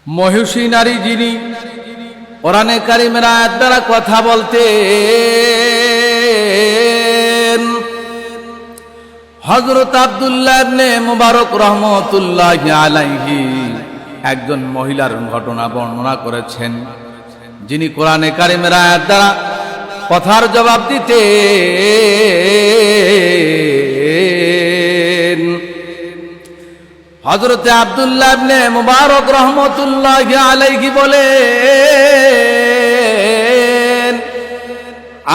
মহিষী নারী যিনি কোরআনে কারিমের আয়াত দ্বারা কথা বলতেন, হযরত আব্দুল্লাহ ইবনে মুবারক রাহমাতুল্লাহি আলাইহি একজন মহিলার ঘটনা বর্ণনা করেছেন, যিনি কোরআনে কারিমের আয়াত দ্বারা কথার জবাব দিতেন। হযরতে আব্দুল্লাহ ইবনে মুবারক রাহমাতুল্লাহি আলাইহি বলেন,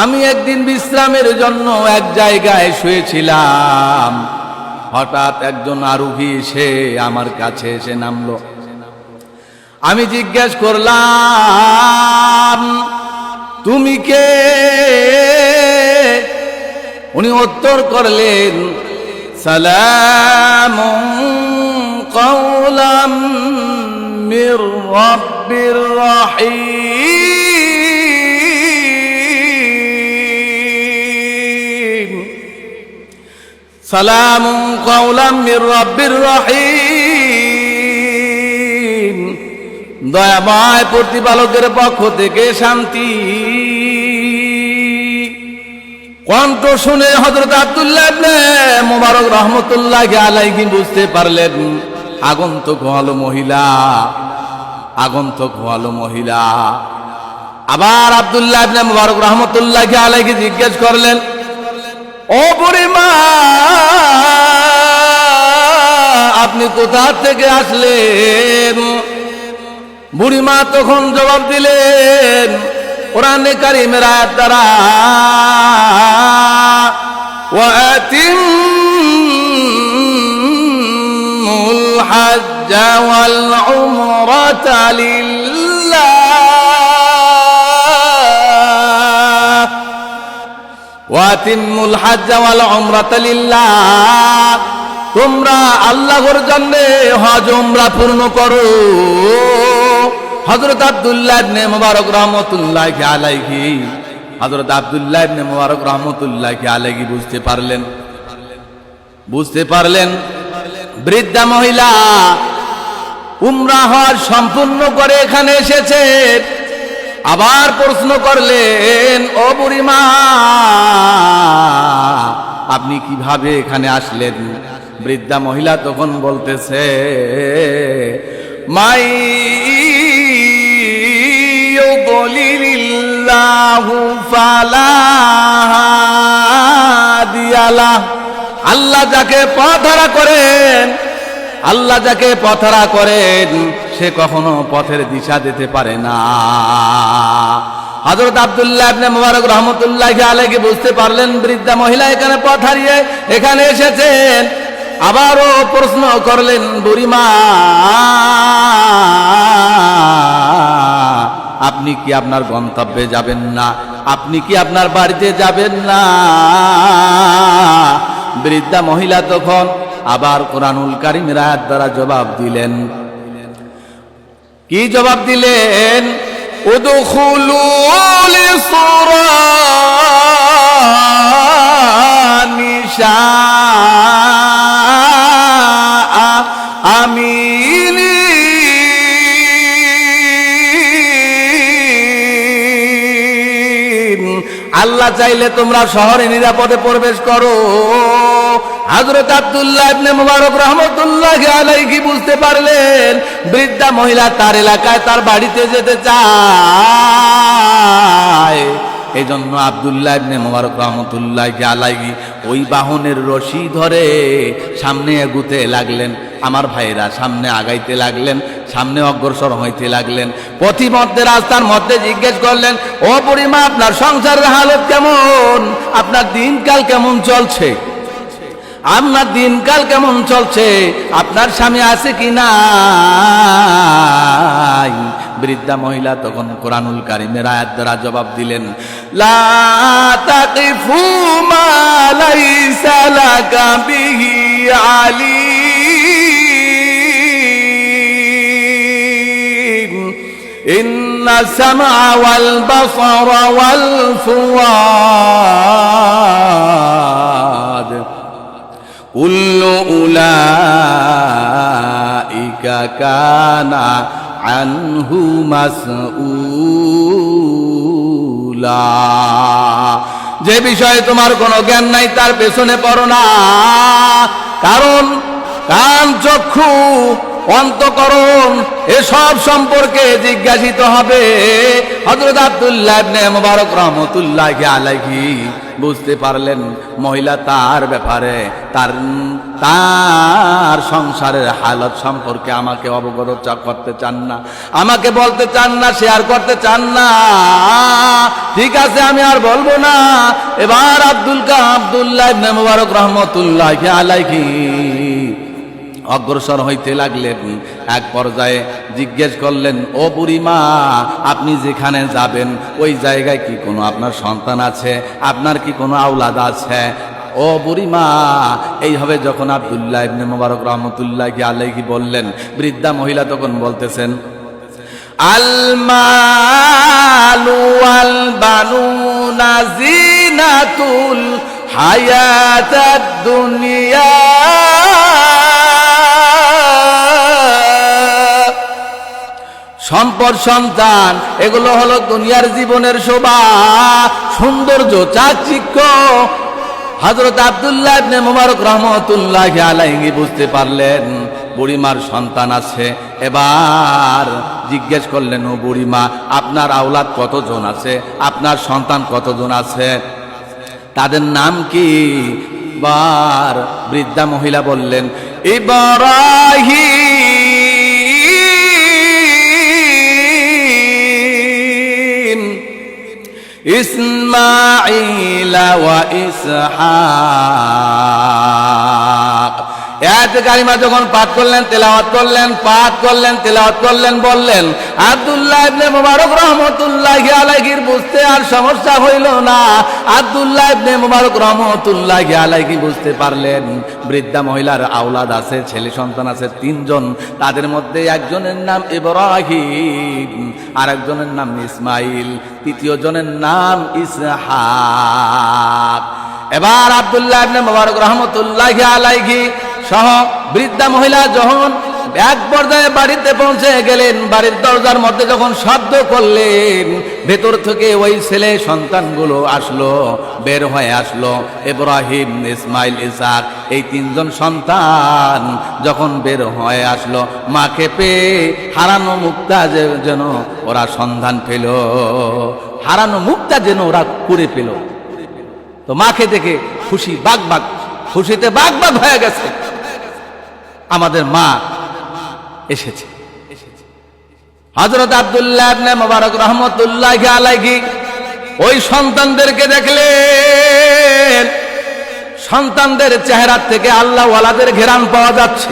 আমি একদিন বিশ্রামের জন্য এক জায়গায় শুয়েছিলাম। হঠাৎ একজন আরোহী এসে আমার কাছে এসে নামলো। আমি জিজ্ঞেস করলাম, তুমি কে? উনি উত্তর করলেন, সালামুন কাওলাম মির রাব্বির রহিম, সালামুন কাওলাম মির রাব্বির রহিম, দয়াময় প্রতিপালকের পক্ষ থেকে শান্তি। কণ্ঠ শুনে হযরত আব্দুল্লাহ ইবনে মুবারক রাহমাতুল্লাহি আলাইহি বুঝতে পারলেন আগন্তুক হলো মহিলা, আগন্তুক হলো মহিলা। আবার আব্দুল্লাহ ইবনে মুবারক রাহমাতুল্লাহি আলাইহি জিজ্ঞেস করলেন, ও বুড়িমা, আপনি কোথা থেকে আসলেন? বুড়িমা তখন জবাব দিলেন কোরআনে কারিমের আয়াত দ্বারা, ওয়াতিমুল হজ্জ ওয়াল উমরাতা লিল্লাহ, ওয়াতিমুল হজ্জ ওয়াল উমরাতা লিল্লাহ, তোমরা আল্লাহর জন্য হজ উমরা পূর্ণ করো। হযরত আব্দুল্লাহ ইবনে মুবারক রাহমাতুল্লাহি আলাইহি, হযরত আব্দুল্লাহ ইবনে মুবারক রাহমাতুল্লাহি আলাইহি বুঝতে পারলেন বৃদ্ধা মহিলা উমরা হজ সম্পূর্ণ করে এখানে এসেছে। আবার প্রশ্ন করলেন, ও বুড়িমা, আপনি কিভাবে এখানে আসলেন? বৃদ্ধা মহিলা তখন বলতেছে, মাই ইউদ্লিলিল্লাহু ফালা হাদিয়া লাহ, আল্লাহ যাকে পথহারা করেন, আল্লাহ যাকে পথহারা করেন, সে কখনো পথের দিশা দিতে পারে না। হযরত আব্দুল্লাহ ইবনে মুবারক রাহমাতুল্লাহি আলাইহি বুঝতে পারলেন বৃদ্ধা মহিলা এখানে পথ হারিয়ে এখানে এসেছেন। আবারও প্রশ্ন করলেন, বুড়িমা, আপনি কি আপনার গন্তব্যে যাবেন না? আপনি কি আপনার বাড়িতে যাবেন না? বৃদ্ধা মহিলা তখন আবার কোরআনুল কারীমের আয়াত দ্বারা জবাব দিলেন। কি জবাব দিলেন? উদখুলুল সুরানি আমিনি, আল্লাহ চাইলে তোমরা শহরে নিরাপদে প্রবেশ করো। হযরত আব্দুল্লাহ ইবনে মুবারক রাহমাতুল্লাহি আলাইহি বুঝতে পারলেন বৃদ্ধা মহিলা তার এলাকায় তার বাড়িতে যেতে চায়। এজন্য আব্দুল্লাহ ইবনে মুবারক রাহমাতুল্লাহি আলাইহি ওই বাহনের রশি ধরে সামনে এগুতে লাগলেন। আমার ভাইরা সামনে আগাইতে লাগলেন, সামনে অগ্রসর হইতে লাগলেন। পথিমধ্যে রাস্তার মধ্যে জিজ্ঞেস করলেন, ও বুড়িমা, আপনার সংসারের হালত কেমন? আপনার দিনকাল কেমন চলছে? আপনার দিনকাল কেমন চলছে? আপনার স্বামী আছে কি না? বৃদ্ধা মহিলা তখন কোরআনুল কারীমের আয়াত দ্বারা জবাব দিলেন, লা তাকিফু মা লাইসা লাকা বিহি আলিম, ইন্না সামআ ওয়াল বাসারা ওয়াল ফুয়াদ কুল্লু উলাইকা কানা আনহু মাসউলা। যে বিষয়ে তোমার কোনো জ্ঞান নাই তার পেছনে পড়ো না, কারণ কান, চক্ষু, অন্তঃকরণ এসব সম্পর্কে জিজ্ঞাসিত হবে। হযরত আব্দুল্লাহ ইবনে মুবারক রাহমাতুল্লাহি আলাইহি বুঝতে পারলেন মহিলা তার ব্যাপারে, তার সংসারের হালত সম্পর্কে আমাকে অবগত করতে চান না, আমাকে বলতে চান না, শেয়ার করতে চান না। ঠিক আছে, আমি আর বলবো না। এবার আব্দুল্লাহ ইবনে মুবারক রাহমাতুল্লাহি আলাইহি অগ্রসর হইতে লাগলেন। এক পর্যায়ে জিজ্ঞেস করলেন, ও বুড়িমা, আপনি যেখানে যাবেন ওই জায়গায় কি কোনো আপনার সন্তান আছে? আপনার কি কোনো আওলাদ আছে? ও বুড়িমা, এইভাবে যখন আব্দুল্লাহ ইবনে মুবারক রাহমাতুল্লাহি আলাইহি বললেন, বৃদ্ধা মহিলা তখন বলতেছেন, আল মালু ওয়াল বানুনা জিনাতুল হায়াতাদ দুনিয়া। সম্পদ, সন্তান এগুলো হলো দুনিয়ার জীবনের শোভা, সৌন্দর্য, চাকচিক্য। হযরত আব্দুল্লাহ ইবনে মুবারক রাহমাতুল্লাহি আলাইহি বুঝতে পারলেন বুড়িমার সন্তান আছে। এবার জিজ্ঞেস করলেন, ও বুড়িমা, আপনার আওলাদ কতজন আছে? আপনার সন্তান কতজন আছে? তাদের নাম কি? বার বৃদ্ধা মহিলা বললেন, ইব্রাহিম, ইসমাঈল ওয়া ইসহাক। আয়াত কারিমা যখন পাঠ করলেন, তেলাওয়াত করলেন, পাঠ করলেন, তেলাওয়াত করলেন, বললেন, আব্দুল্লাহ ইবনে মুবারক রাহমাতুল্লাহি আলাইহির বুঝতে আর সমস্যা হইল না। আব্দুল্লাহ ইবনে মুবারক রাহমাতুল্লাহি আলাইহি বুঝতে পারলেন বৃদ্ধা মহিলার আওলাদ আছে, ছেলে সন্তান আছে তিনজন। তাদের মধ্যে একজনের নাম ইব্রাহিম, আরেকজনের নাম ইসমাইল, তৃতীয় জনের নাম ইসহাক। এবার আব্দুল্লাহ ইবনে মুবারক রাহমাতুল্লাহি আলাইহি সহ বৃদ্ধা মহিলা যখন এক পর্যায়ে বাড়িতে পৌঁছে গেলেন, বাড়ির দরজার মধ্যে যখন শব্দ করলেন, ভেতর থেকে ওই ছেলে সন্তানগুলো আসলো, বের হয়ে আসলো। ইব্রাহিম, ইসমাইল, ইসহাক এই তিনজন সন্তান যখন বের হয়ে আসলো, মাকে পেয়ে হারানো মুক্তা যেন ওরা সন্ধান পেল, হারানো মুক্তা যেন ওরা কুড়ে পেল। তো মাকে দেখে খুশি বাগবাগ, খুশিতে বাগবাগ হয়ে গেছে, আমাদের মা এসেছে। হযরত আব্দুল্লাহ ইবনে মুবারক রাহমাতুল্লাহি আলাইহি ওই সন্তানদেরকে দেখলেন, সন্তানদের চেহারা থেকে আল্লাহওয়ালাদের ঘেরান পাওয়া যাচ্ছে,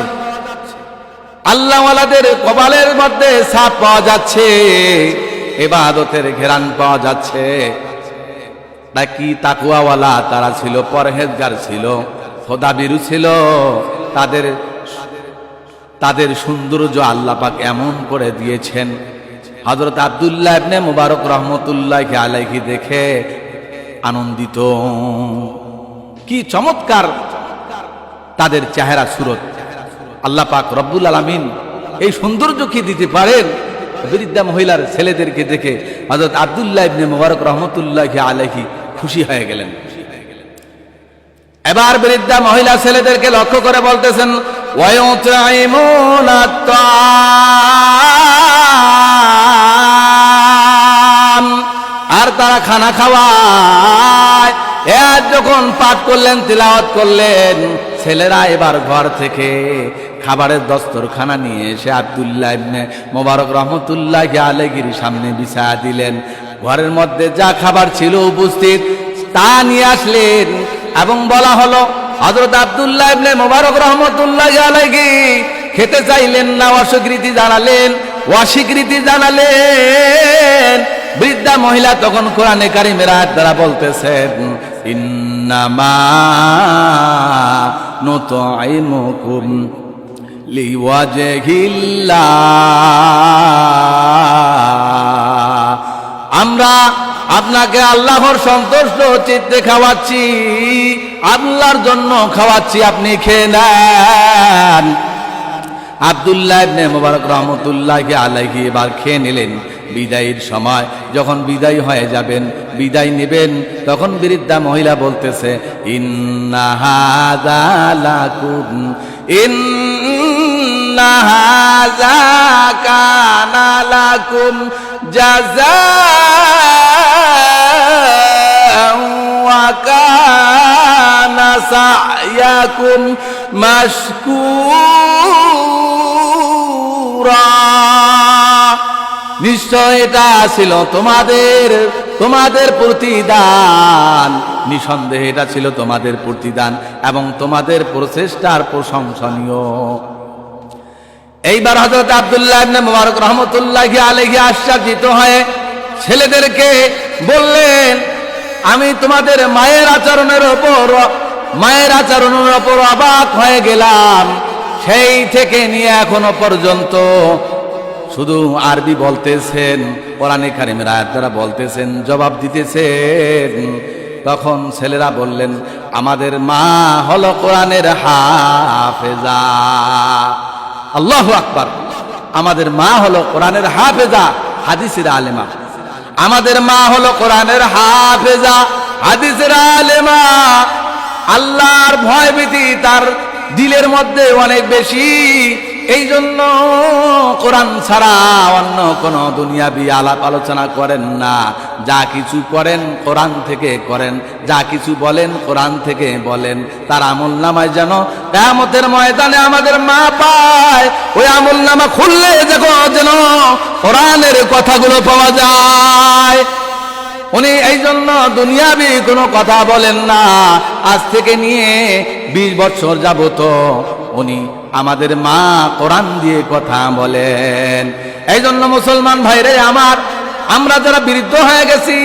আল্লাহওয়ালাদের কপালের মধ্যে ছাপ পাওয়া যাচ্ছে, ইবাদতের ঘেরান পাওয়া যাচ্ছে। নাকি তাকওয়াওয়ালা তারা ছিল, পরহেজগার ছিল, খোদাভীরু ছিল। তাদের সৌন্দর্য আল্লাহ পাক এমন করে দিয়েছেন। হযরত আব্দুল্লাহ ইবনে মুবারক রাহমাতুল্লাহি আলাইহি দেখে আনন্দিত, কি চমৎকার তাদের চেহারা সুরত। আল্লাহ পাক রব্বুল আলামিন এই সৌন্দর্য কি দিতে পারেন? বৃদ্ধা মহিলার ছেলেদেরকে দেখে হযরত আব্দুল্লাহ ইবনে মুবারক রাহমাতুল্লাহি আলাইহি খুশি হয়ে গেলেন। এবার বৃদ্ধা মহিলা ছেলেদেরকে লক্ষ্য করে বলতেছেন, ওয়ায়ুতঈমুনা আত-তাআম, আর তারা খানা খাওয়ায়। এর যখন পাঠ করলেন, তিলাওয়াত করলেন, ছেলেরা এবার ঘর থেকে খাবারের দস্তরখানা নিয়ে এসে আব্দুল্লাহ ইবনে মুবারক রাহমাতুল্লাহি আলাইহির সামনে বিছায়া দিলেন। ঘরের মধ্যে যা খাবার ছিল উপস্থিত তা নিয়ে আসলেন এবং বলা হলো, হযরত আব্দুল্লাহ ইবনে মুবারক রাহমাতুল্লাহি আলাইহি খেতে চাইলেন না, অস্বীকৃতি জানালেন। বৃদ্ধা মহিলা তখন কোরআনে কারিমের আয়াত দ্বারা বলতেছেন, ইন্নামা নুতঈমুকুম লিওয়াজহিল্লাহ, আমরা আপনাকে আল্লাহর সন্তুষ্ট চিত্তে খাওয়াচ্ছি, আল্লাহর জন্য খাওয়াচ্ছি, আপনি খেয়ে নেন। আব্দুল্লাহ ইবনে মুবারক রহমতুল্লাহি আলাইহি এবার খেয়ে নিলেন। বিদায়ের সময় যখন বিদায় হয়ে যাবেন, বিদায় নেবেন, তখন বৃদ্ধা মহিলা বলতেছে, ইন্না হাযা লাকুম ইন্না হাযা কানা লাকুম জাযাআন ওয়া কানা সা'য়াকুম মাশকুরা। নিশ্চয় এটা ছিল তোমাদের প্রতিদান, নিঃসন্দেহে এটা ছিল তোমাদের প্রতিদান এবং তোমাদের প্রচেষ্টার প্রশংসনীয়। এইবার হযরত আব্দুল্লাহ ইবনে মুবারক রহমতুল্লাহি আলাইহি আশ্চর্যিত হয়ে ছেলেদেরকে বললেন, আমি তোমাদের মায়ের আচরণের ওপর অবাক হয়ে গেলাম। সেই থেকে নিয়ে এখনো পর্যন্ত শুধু আরবি বলতেছেন, কোরআনে কারিমের আয়াত দ্বারা বলতেছেন, জবাব দিতেছেন। তখন ছেলেরা বললেন, আমাদের মা হলো কোরআনের হাফেজা। আল্লাহু আকবার। আমাদের মা হলো কোরআনের হাফেজা, হাদিসের আলেমা। আমাদের মা হলো কোরআনের হাফেজা, হাদিসের আলেমা। আল্লাহর ভয় ভীতি তার দিলের মধ্যে অনেক বেশি। এই জন্য কোরআন ছাড়া অন্য কোনো দুনিয়াবি আলাপ আলোচনা করেন না। যা কিছু করেন কোরআন থেকে করেন, যা কিছু বলেন কোরআন থেকে বলেন। তার আমলনামায় যেন কিয়ামতের ময়দানে আমাদের মা পায়, ওই আমলনামা খুললে যেন কোরআনের কথাগুলো পাওয়া যায়। উনি এই জন্য দুনিয়াবি কোনো কথা বলেন না। আজ থেকে নিয়ে 20 বছর যাবত উনি আমাদের মা কোরআন দিয়ে কথা বলেন। এই জন্য মুসলমান ভাইরে আমার, আমরা যারা বৃদ্ধ হয়ে গেছি,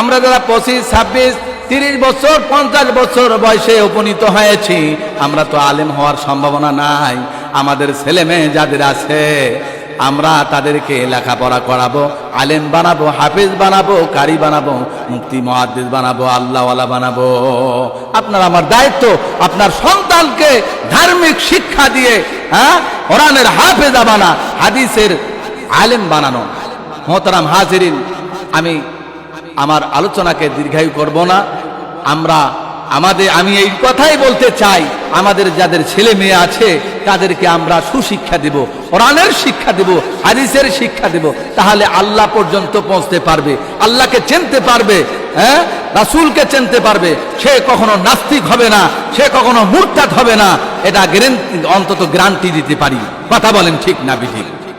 আমরা যারা 25, 26, 30 বছর 50 বছর বয়সে উপনীত হয়েছি, আমরা তো আলেম হওয়ার সম্ভাবনা নাই। আমাদের ছেলে মেয়ে যাদের আছে, আমরা তাদেরকে লেখাপড়া করাবো, আলেম বানাবো, হাফেজ বানাবো, কারি বানাবো, মুফতি মুহাদ্দিস বানাবো, আল্লাহওয়ালা বানাবো। আপনার আমার দায়িত্ব আপনার সন্তানকে ধার্মিক শিক্ষা দিয়ে কোরআনের হাফেজা বানা, হাদিসের আলেম বানানো। মোহতারাম হাজিরিন, আমি আমার আলোচনাকে দীর্ঘায়ু করব না। আমি এই কথাই বলতে চাই, আমাদের যাদের ছেলে মেয়ে আছে তাদেরকে আমরা সুশিক্ষা দেব, কোরআনের শিক্ষা দেব, হাদিসের শিক্ষা দেব। তাহলে আল্লাহ পর্যন্ত পৌঁছতে পারবে, আল্লাহকে চিনতে পারবে, রাসূলকে চিনতে পারবে। সে কখনো নাস্তিক হবে না, সে কখনো মুরতাদ হবে না। এটা অন্তত গ্যারান্টি দিতে পারি। কথা বলেন ঠিক না বেঠিক?